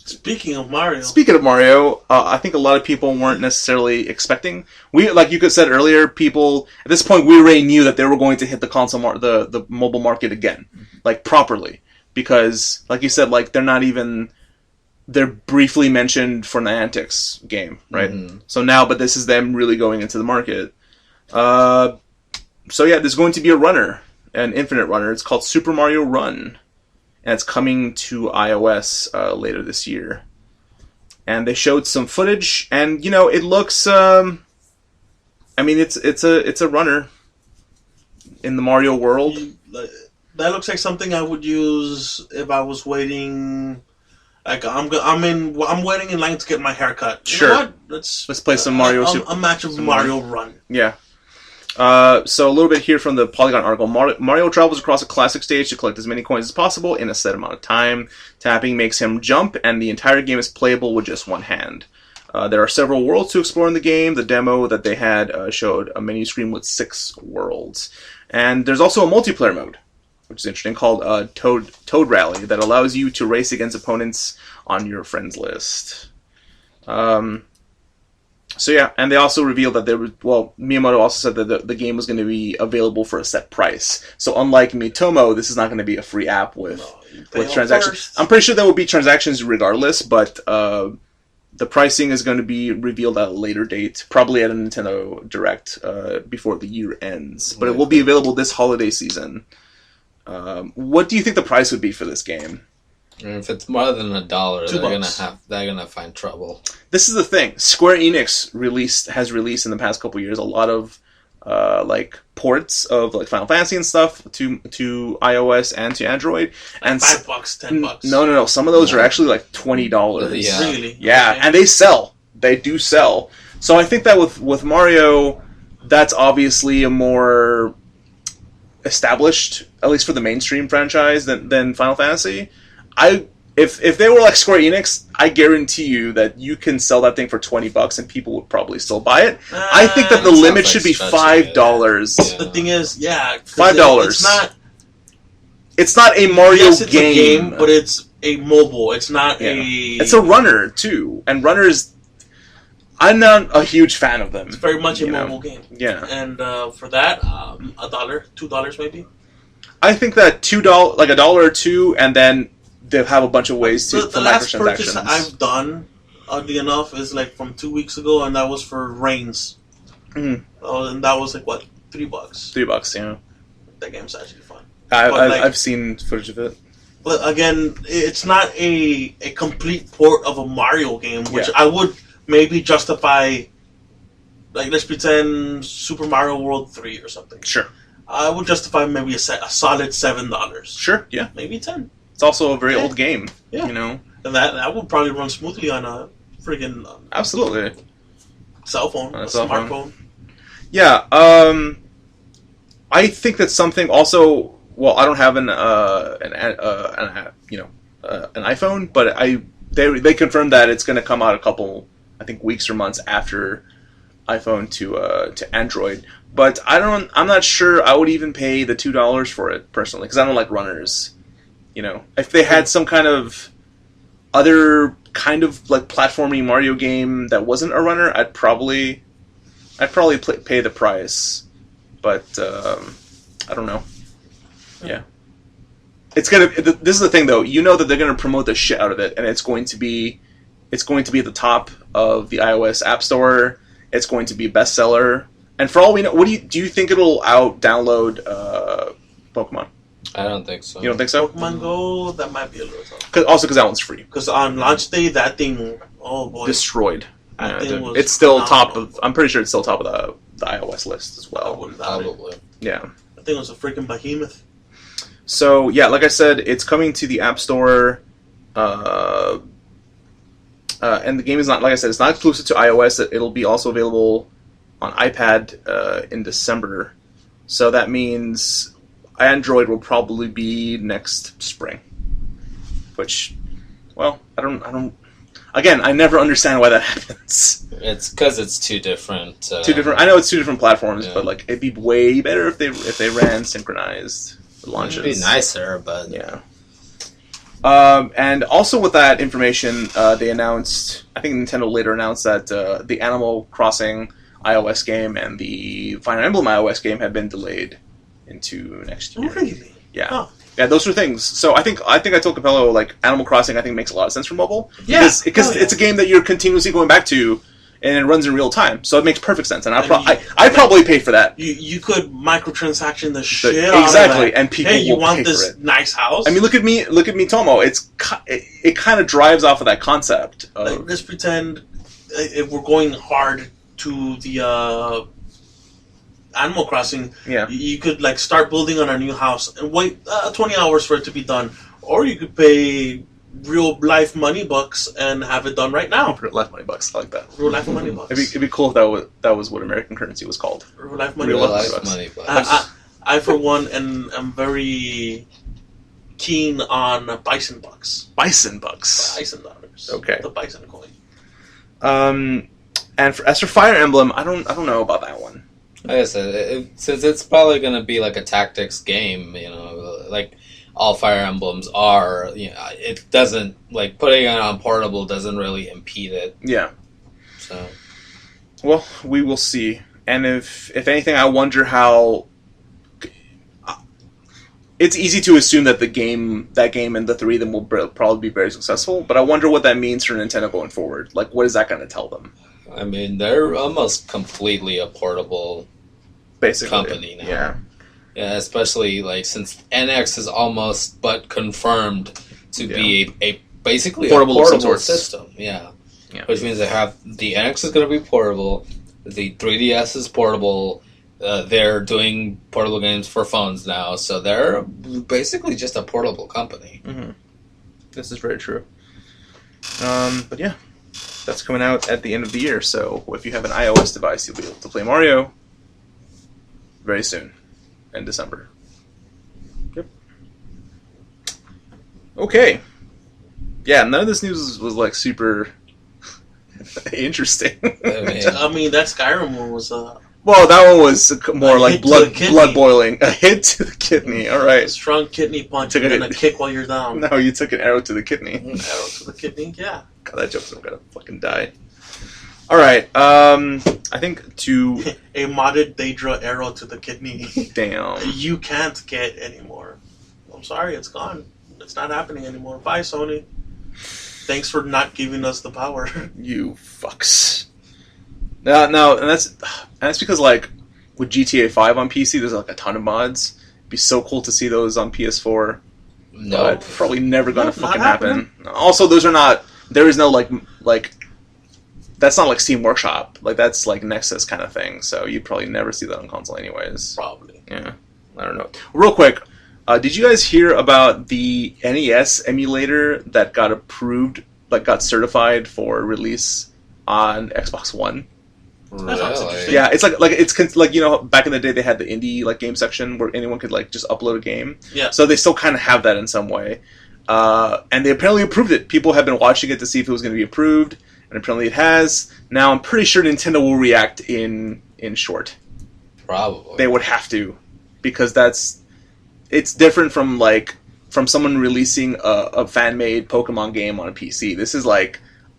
Speaking of Mario, I think a lot of people weren't necessarily expecting. Like you said earlier, people at this point we already knew that they were going to hit the console the mobile market again, like properly, because like you said, like they're briefly mentioned for Niantic's game, right? So now, but this is them really going into the market. So yeah, there's going to be an infinite runner. It's called Super Mario Run. And it's coming to iOS later this year. And they showed some footage, and it looks. I mean, it's a runner in the Mario world. That looks like something I would use if I was waiting. Like I'm waiting in line to get my hair cut. Sure. You know what? Let's play some Mario. A match of Mario Run. Yeah. So a little bit here from the Polygon article. Mario travels across a classic stage to collect as many coins as possible in a set amount of time. Tapping makes him jump, and the entire game is playable with just one hand. There are several worlds to explore in the game. The demo that they had showed a menu screen with 6 worlds. And there's also a multiplayer mode, which is interesting, called Toad Rally, that allows you to race against opponents on your friends list. So yeah, and they also revealed that Miyamoto also said that the game was going to be available for a set price. So unlike Miitomo, this is not going to be a free app with transactions. I'm pretty sure there will be transactions regardless, but the pricing is going to be revealed at a later date, probably at a Nintendo Direct before the year ends. But it will be available this holiday season. What do you think the price would be for this game? If it's more than $1, they're gonna find trouble. This is the thing. Square Enix has released in the past couple years a lot of like ports of like Final Fantasy and stuff to iOS and to Android. And $5, $10. No. Some of those are actually like $20. Yeah. Really? Yeah, Okay. and they sell. They do sell. So I think that with Mario, that's obviously a more established, at least for the mainstream franchise, than Final Fantasy. If they were like Square Enix, I guarantee you that you can sell that thing for $20 and people would probably still buy it. I think that the limit should be $5. The thing is, $5. It's not a Mario it's game. a game, but it's a mobile. It's not It's a runner too, and runners. I'm not a huge fan of them. It's very much a mobile game. Yeah, and for that, $1, $2 maybe. I think that $2, like $1 or $2, and then they have a bunch of ways to The last purchase I've done, oddly enough, is like from 2 weeks ago, and that was for Reigns. Mm-hmm. And that was like what, $3? $3, yeah. That game's actually fun. I've seen footage of it. But again, it's not a complete port of a Mario game, which I would maybe justify. Like, let's pretend Super Mario World 3 or something. Sure. I would justify maybe a solid $7. Sure, yeah. Maybe 10. It's also a very old game. Yeah. You know? And that would probably run smoothly on a friggin' Absolutely. cell phone, a cell phone. smartphone. Yeah, I think that's something also. Well, I don't have an iPhone, but they confirmed that it's going to come out a couple, I think, weeks or months after iPhone to Android. But I'm not sure I would even pay the $2 for it personally, because I don't like runners. You know, if they had some kind of other kind of like platformy Mario game that wasn't a runner, I'd probably pay the price. But I don't know. Yeah, it's gonna. This is the thing, though. You know that they're gonna promote the shit out of it, and it's going to be at the top of the iOS App Store. It's going to be a bestseller. And for all we know, do you think it'll out download Pokemon? I don't think so. You don't think so? Pokemon Go, that might be a little tough. Because that one's free. Because on launch day, that thing, oh boy, Destroyed. that thing was It's still phenomenal. I'm pretty sure it's still top of the iOS list as well. I wouldn't doubt it. Probably. Yeah. That thing was a freaking behemoth. So yeah, like I said, it's coming to the App Store, and the game is not, like I said, it's not exclusive to iOS. It'll be also available on iPad in December. So that means Android will probably be next spring. Which, well, I don't. Again, I never understand why that happens. It's because it's two different. I know it's two different platforms, Yeah. but like it'd be way better if they ran synchronized launches. It'd be nicer, but Yeah. And also with that information, they announced, I think Nintendo later announced that the Animal Crossing iOS game and the Fire Emblem iOS game have been delayed into next year. Really? Yeah. Huh. Yeah, those are things. So I think I told Capello, like, Animal Crossing I think makes a lot of sense for mobile. Yeah. Because Yeah. it's a game that you're continuously going back to, and it runs in real time. So it makes perfect sense. And And I'd probably pay for that. You could microtransaction the shit out of Exactly, that. and people hey, you will want pay this for it. nice house? I mean, look at me, Tomo. It kind of drives off of that concept. Like, let's pretend if we're going hard to the Animal Crossing, Yeah. you could like start building on a new house and wait 20 hours for it to be done, or you could pay real life money bucks and have it done right now. Less money bucks, I like that. Real life money bucks. It'd be cool if that was what American currency was called. Real life money Real bucks. life. life money. But I for one, am very keen on bison bucks, Bison bucks. bison dollars. Okay. The bison coin. And as for Fire Emblem, I don't know about that one. like I said, since it's probably going to be like a tactics game, like all Fire Emblems are, it doesn't, like, putting it on portable doesn't really impede it. Yeah. So, Well, we will see. And if anything, I wonder how. It's easy to assume that that game and the three of them will probably be very successful, but I wonder what that means for Nintendo going forward. Like, what is that going to tell them? I mean, they're almost completely a portable Basically, company now. Yeah. Yeah, especially like since NX is almost but confirmed to be a basically Portable a of some portable sorts. system. Yeah. Yeah. Which means they have the NX is going to be portable, the 3DS is portable. They're doing portable games for phones now, so they're basically just a portable company. Mm-hmm. This is very true. But yeah, that's coming out at the end of the year. So if you have an iOS device, you'll be able to play Mario very soon in December. Yep. Okay. Yeah, none of this news was like super interesting. I mean, that Skyrim one was Well, that one was more A like hit to the kidney. blood boiling. A hit to the kidney. All a right. strong kidney punch Took and it- then a kick while you're down. No, you took an arrow to the kidney. Arrow to the kidney, yeah. God, that joke's gonna fucking die. All right. I think to A modded Daedra arrow to the kidney. damn. You can't get anymore. I'm sorry, it's gone. It's not happening anymore. Bye, Sony. Thanks for not giving us the power. You fucks. No, and that's because like with GTA 5 on PC, there's like a ton of mods. It'd be so cool to see those on PS4. No. But probably never gonna Nope, not fucking happen. happening. Also, those are not. There is no like. That's not like Steam Workshop. Like that's like Nexus kind of thing. So you'd probably never see that on console, anyways. Probably. Yeah, I don't know. Real quick, did you guys hear about the NES emulator that got approved, like got certified for release on Xbox One? That sounds Really? interesting. Yeah, it's like back in the day they had the indie like game section where anyone could like just upload a game. Yeah. So they still kind of have that in some way, and they apparently approved it. People have been watching it to see if it was going to be approved, and apparently it has. Now I'm pretty sure Nintendo will react in short. Probably. They would have to, because it's different from someone releasing a fan made Pokemon game on a PC. This is like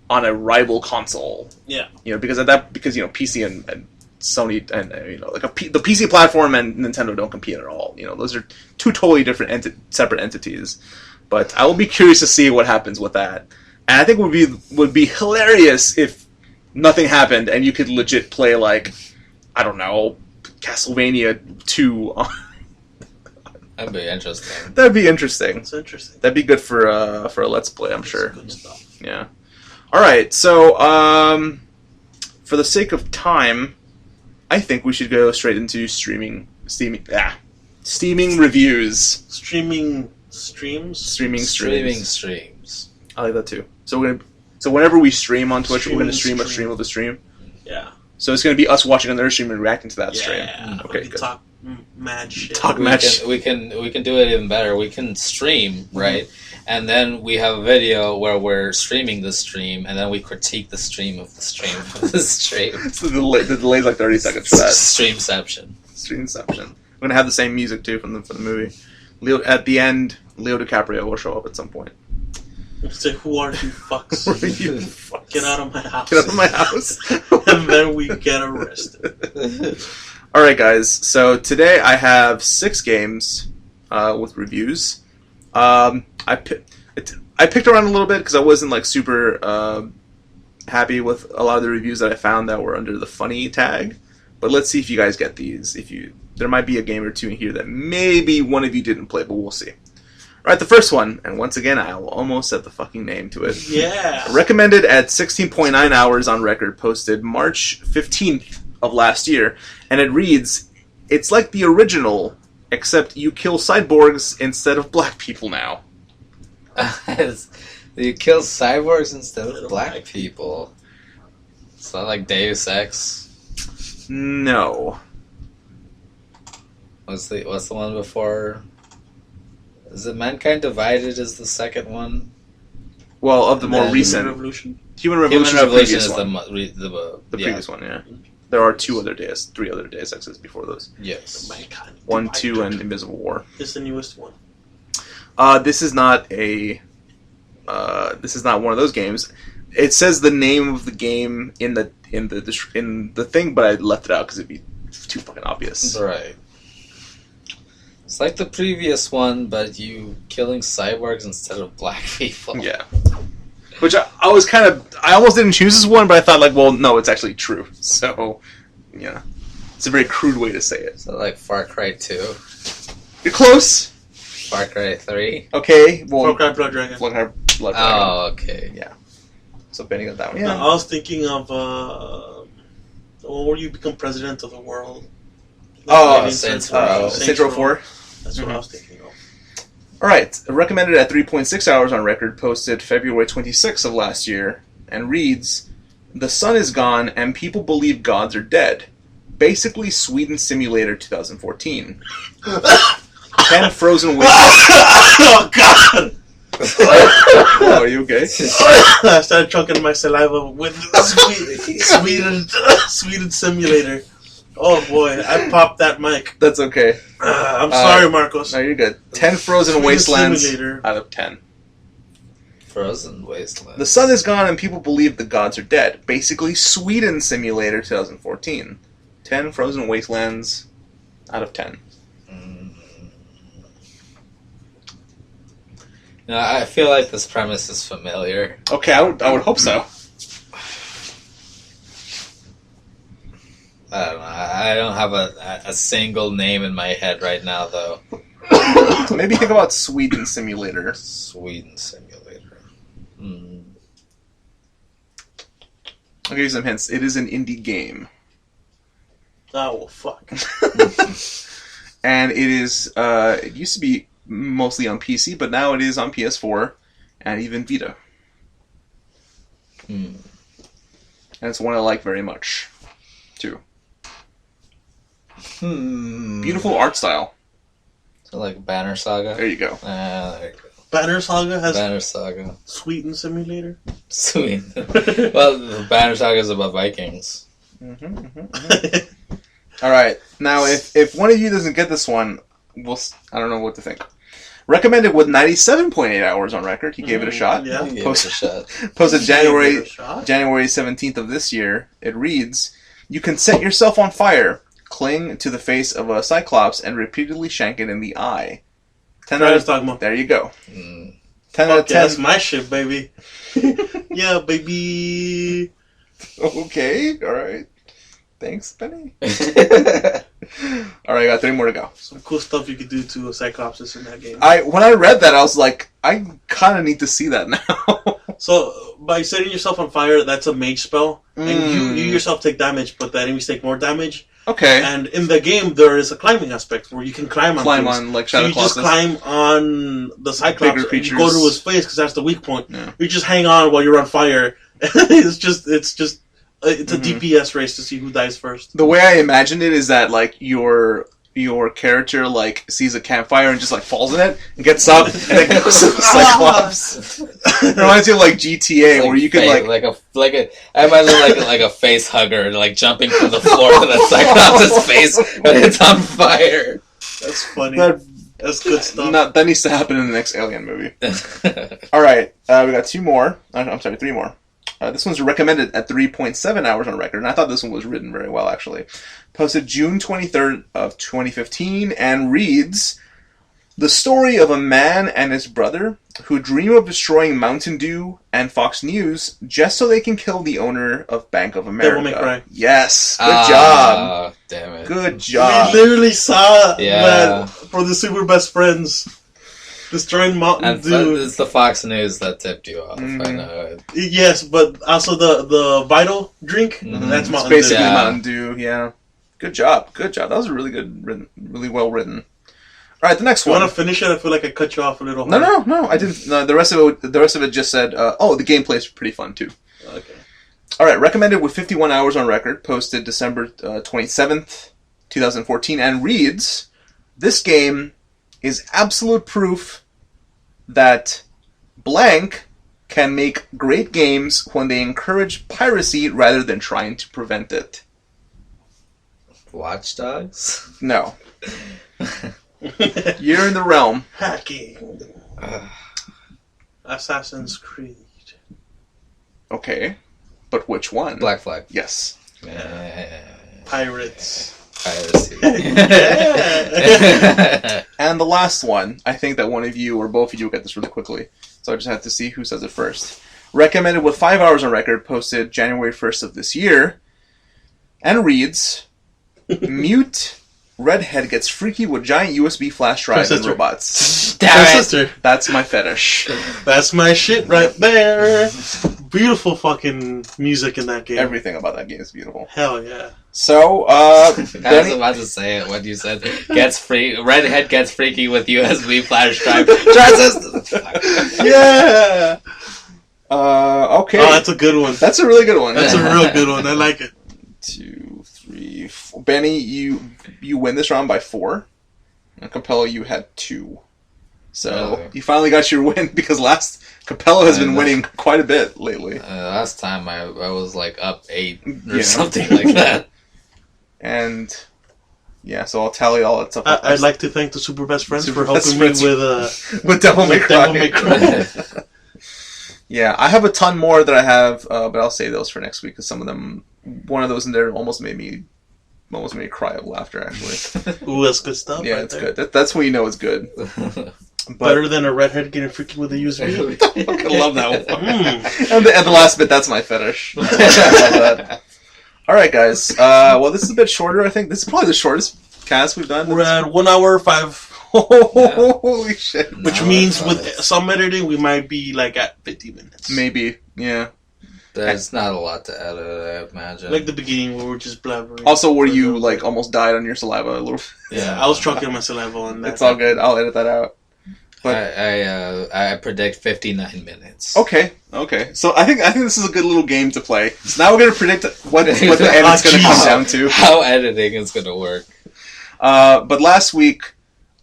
on a rival console. Yeah. Because PC and Sony and the PC platform and Nintendo don't compete at all. Those are two totally different separate entities. But I will be curious to see what happens with that. And I think would be hilarious if nothing happened and you could legit play like, I don't know, Castlevania 2 That'd be interesting. That'd be interesting. It's interesting. That'd be good for a Let's Play, I'm sure. Good stuff. Yeah. All right. So, for the sake of time, I think we should go straight into steaming reviews. Streaming streams. Streaming streams. I like that too. So whenever we stream on Twitch, we're going to stream a stream of the stream. Yeah. So it's going to be us watching another stream and reacting to that stream. Yeah. Okay, good. Talk mad shit. We can do it even better. We can stream, right? And then we have a video where we're streaming the stream, and then we critique the stream of the stream of the stream. So the delay's like 30 seconds for that. Streamception. We're going to have the same music too from the movie. At the end, Leo DiCaprio will show up at some point. Say, who are you fucks? Who are you fucks? Get out of my house. Get out of my house. And then we get arrested. Alright guys, so today I have 6 games with reviews. I picked around a little bit because I wasn't like super happy with a lot of the reviews that I found that were under the funny tag. But let's see if you guys get these. There might be a game or two in here that maybe one of you didn't play, but we'll see. Alright, the first one, and once again, I will almost set the fucking name to it. Yeah. Recommended at 16.9 hours on record, posted March 15th of last year, and it reads, "It's like the original, except you kill cyborgs instead of black people now." You kill cyborgs instead of black people. It's not like Deus Ex. No. What's the one before? Is it Mankind Divided is the second one? Well, of the more Human recent... Revolution? Human Revolution is the previous one. The yeah. previous one, yeah. There are 3 other Deus Exes before those. Yes. Mankind 1, 2, and Invisible War. It's the newest one. This is not one of those games. It says the name of the game in the thing, but I left it out because it'd be too fucking obvious. Right. It's like the previous one, but you killing cyborgs instead of black people. Yeah. Which I almost didn't choose this one, but I thought like, well, no, it's actually true. So, yeah. It's a very crude way to say it. So like Far Cry 2. You're close. Far Cry 3. Okay. Well, Far Cry Blood Dragon. Blood Dragon. Oh, okay. Yeah. So Benny got that one. No, Yeah. I was thinking of where you become president of the world. Oh, Saints Row. Saints Row 4. That's what I was thinking of. Alright, recommended at 3.6 hours on record, posted February 26th of last year, and reads, "The sun is gone and people believe gods are dead. Basically Sweden Simulator 2014. 10 frozen wastelands." Oh, God! Oh, are you okay? I started choking my saliva with Sweden Simulator. Oh boy, I popped that mic. That's okay. I'm sorry, Marcos. No, you're good. 10 frozen Sweden wastelands Simulator. out of 10. Frozen Wasteland. The sun is gone and people believe the gods are dead. Basically Sweden Simulator 2014. 10 frozen wastelands out of 10. No, I feel like this premise is familiar. Okay, I would hope so. I don't know. I don't have a single name in my head right now, though. Maybe think about Sweden Simulator. Sweden Simulator. I'll give you some hints. It is an indie game. Oh, well, fuck. And it is, it used to be mostly on PC, but now it is on PS4 and even Vita. And it's one I like very much, too. Beautiful art style. So like Banner Saga? There you go. There you go. Banner Saga has Banner Saga. Sweden Simulator. Sweden. Well, the Banner Saga is about Vikings. Alright, now if one of you doesn't get this one, I don't know what to think. Recommended with 97.8 hours on record. He gave it a shot. Yeah. He gave it a shot. Posted January Gave it a shot. January 17th of this year. It reads, "You can set yourself on fire, cling to the face of a cyclops, and repeatedly shank it in the eye." 10 out of 10. There you go. 10 out of 10. That's my shit, baby. Yeah, baby. Okay, alright. Thanks, Benny. All right, I got 3 more to go. Some cool stuff you could do to a Cyclopsis in that game. When I read that, I was like, I kind of need to see that now. So, by setting yourself on fire, that's a mage spell. And you yourself take damage, but the enemies take more damage. Okay. And in the game, there is a climbing aspect where you can climb on things. on, like, Shadow So you just climb on the Cyclops Bigger and you go to creatures. his face because that's the weak point. Yeah. You just hang on while you're on fire. It's a DPS race to see who dies first. The way I imagined it is that, like, your character, like, sees a campfire and just, like, falls in it and gets up and then goes to the Cyclops. It reminds you of, like, GTA, Like where you can, I imagine like a face hugger, like jumping from the floor to the Cyclops' face when it's on fire. That's funny. That- That's good stuff. that needs to happen in the next Alien movie. Alright, we got 2 more. I'm sorry, 3 more. This one's recommended at 3.7 hours on record, and I thought this one was written very well, actually. Posted June 23rd of 2015, and reads, the story of a man and his brother who dream of destroying Mountain Dew and Fox News just so they can kill the owner of Bank of America. Devil May Cry. Yes, good job. Damn it. Good job. We literally saw Yeah. that for the Super Best Friends. Destroying Mountain And Dew. it's the Fox News that tipped you off. I Mhm. know it. Yes, but also the Vital drink. Mhm. That's It's Mountain basically Dew. Yeah. Mountain Dew, yeah. Good job. That was really really well written. All right, the next You one. want to finish it? I feel like I cut you off a little. No, I didn't. No, the rest of it just said, the gameplay's pretty fun too. Okay. All right, recommended with 51 hours on record, posted December 27th, 2014, and reads, this game is absolute proof that blank can make great games when they encourage piracy rather than trying to prevent it. Watch Dogs? No. You're in the realm. Hacking. Assassin's Creed. Okay. But which one? Black Flag. Yes. Pirates. Piracy. And the last one, I think that one of you or both of you will get this really quickly. So I just have to see who says it first. Recommended with 5 hours on record, posted January 1st of this year, and reads, mute redhead gets freaky with giant USB flash drives and sister. robots. Damn My it. sister. That's my fetish. That's my shit right there. Beautiful fucking music in that game. Everything about that game is beautiful. Hell yeah. So, I was Benny, about to say it when you said redhead gets freaky with USB flash drive. Yeah. Okay. Oh, that's a good one. That's a really good one. That's a real good one. I like it. 2, 3, 4. Benny, you win this round by 4. And Capello, you had 2. So Really? you finally got your win because Capello has I been know. winning quite a bit lately. Last time I was like up 8 or Yeah. something like that. And yeah, so I'll tally all that stuff. I'd like to thank the Super Best Friends Super for Best helping me Friends. with with Devil May with Cry. Devil May Cry. Yeah, I have a ton more that I have, but I'll save those for next week because some of them, one of those in there almost made me cry of laughter. Actually, Ooh, that's good stuff. yeah, right it's there. good. That's when you know it's good. But Better than a redhead getting freaky with a USB. I fucking love that one. Mm. And the last bit, that's my fetish. I love that. All right, guys. Well, this is a bit shorter. I think this is probably the shortest cast we've done. We're at 1 hour 5, Holy shit! which No, means that's with not- some editing we might be like at 50 minutes. Maybe, yeah. There's not a lot to edit, I imagine. Like the beginning where we're just blabbering. Also, where you like almost died on your saliva a little. Yeah, I was choking my saliva on that. It's all good. I'll edit that out. But I predict 59 minutes. okay. So I think this is a good little game to play. So now we're gonna predict what the edit's gonna come down to. How editing is gonna work. But last week,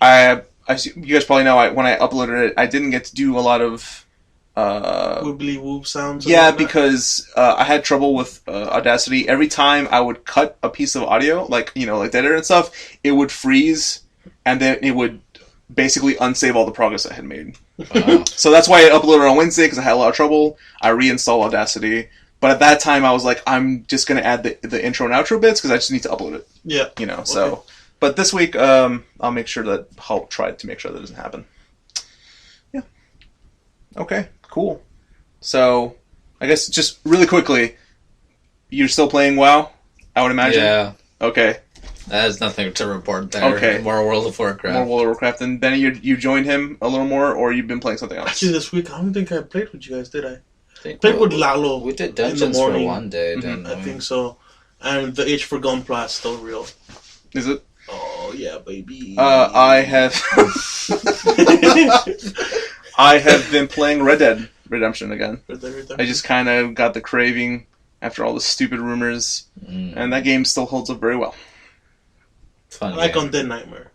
you guys probably know when I uploaded it, I didn't get to do a lot of. Wibbly whoop sounds. and Yeah, whatnot. because I had trouble with Audacity. Every time I would cut a piece of audio, like the editor and stuff, it would freeze, and then it would basically unsave all the progress I had made. Wow. So that's why I uploaded on Wednesday, because I had a lot of trouble. I reinstalled Audacity. But at that time, I was like, I'm just going to add the intro and outro bits, because I just need to upload it. Yeah. So. Okay. But this week, I'll make sure that I'll try to make sure that doesn't happen. Yeah. Okay, cool. So, I guess just really quickly, you're still playing WoW, I would imagine? Yeah. Okay. That has nothing to report there. Okay. More World of Warcraft. More World of Warcraft. And Benny, you joined him a little more, or you've been playing something else? Actually, this week I don't think I played with you guys, did I? Think Played with Lalo. We did in dungeons the morning. for one day, didn't we? I think so. And the H for Gunpla is still real. Is it? Oh yeah, baby. I have. I have been playing Red Dead Redemption again. I just kind of got the craving after all the stupid rumors, and that game still holds up very well. Fun like game. Undead Nightmare.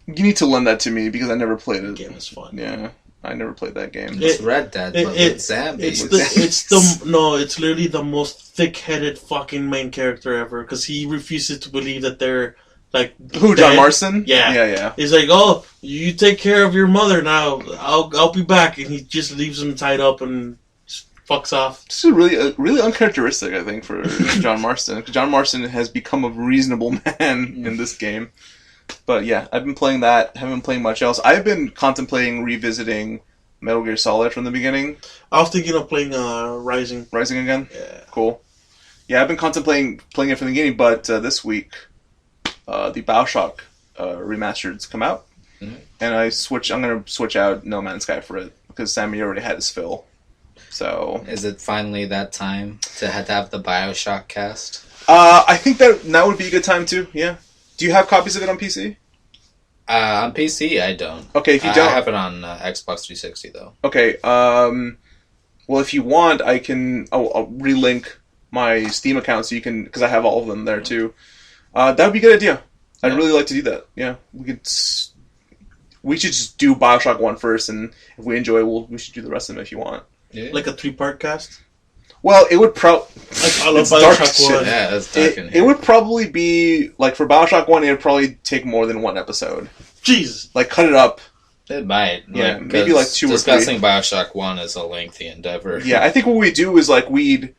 You need to lend that to me because I never played it. The game is fun. Yeah, I never played that game. It's Red Dead, but with zombies. It's literally the most thick-headed fucking main character ever because he refuses to believe that they're like Who, John Marston? Yeah. He's like, oh, you take care of your mother now. I'll be back, and he just leaves him tied up and just fucks off. This is really uncharacteristic, I think, for John Marston. John Marston has become a reasonable man in this game. But yeah, I've been playing that. Haven't been playing much else. I've been contemplating revisiting Metal Gear Solid from the beginning. I was thinking of playing Rising. Rising again? Yeah. Cool. Yeah, I've been contemplating playing it from the beginning, but this week, the BioShock remastered's come out. Mm-hmm. And I'm going to switch out No Man's Sky for it, because Sammy already had his fill. So... Is it finally that time to have the BioShock cast? I think that would be a good time too, yeah. Do you have copies of it on PC? On PC, I don't. Okay, if you don't... I have it on Xbox 360, though. Okay, well, if you want, I can... I'll relink my Steam account so you can... Because I have all of them there, too. That would be a good idea. I'd really like to do that, yeah. We should just do BioShock 1 first, and if we enjoy it, we should do the rest of them if you want. Yeah. Like a 3-part cast? Well, it would probably... I love BioShock 1. Yeah, that's dark in here. It would probably be... Like, for BioShock 1, it would probably take more than one episode. Jesus. Like, cut it up. It might. Yeah, maybe like 2 or 3. Discussing BioShock 1 is a lengthy endeavor. Yeah, I think what we do is, like, we'd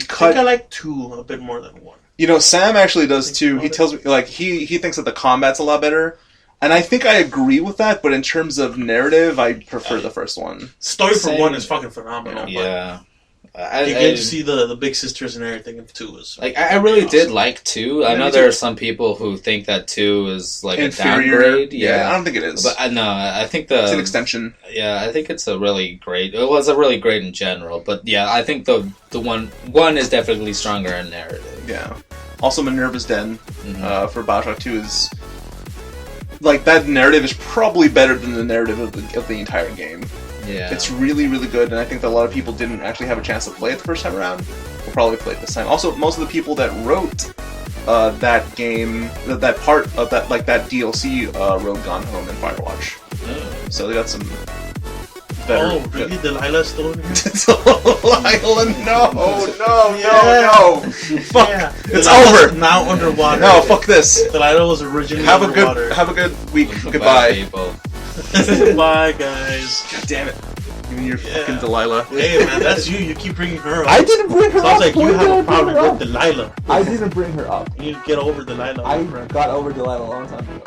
cut... I think I like 2 a bit more than 1. You know, Sam actually does, too. He tells me, like, he thinks that the combat's a lot better. And I think I agree with that, but in terms of narrative, I prefer the first one. Story for 1 is fucking phenomenal. Yeah. You get to see the big sisters and everything in 2 is like I really awesome. Did like 2. I know there are some people who think that 2 is like inferior. A downgrade. Yeah, I don't think it is. But I think it's an extension. Yeah, I think it's a really great. It was a really great in general, but yeah, I think the one is definitely stronger in narrative. Yeah. Also, Minerva's Den for BioShock 2 is like that narrative is probably better than the narrative of the entire game. Yeah. It's really, really good, and I think that a lot of people didn't actually have a chance to play it the first time around. Will probably play it this time. Also, most of the people that wrote that game, that part of that, like that DLC, wrote Gone Home and Firewatch. Oh. So they got some better... Oh, really? Delilah's still in here? Delilah, no! Fuck! Yeah. It's Delilah's over! Now underwater. No, fuck this! Delilah was originally Have underwater. Have a good week. Bye, Goodbye. people. Bye, guys. God damn it. You and your fucking Delilah. Hey, man, that's you. You keep bringing her up. I didn't bring her up. Sounds like you have a problem with Delilah. I didn't bring her up. You need to get over Delilah. I got over Delilah a long time ago.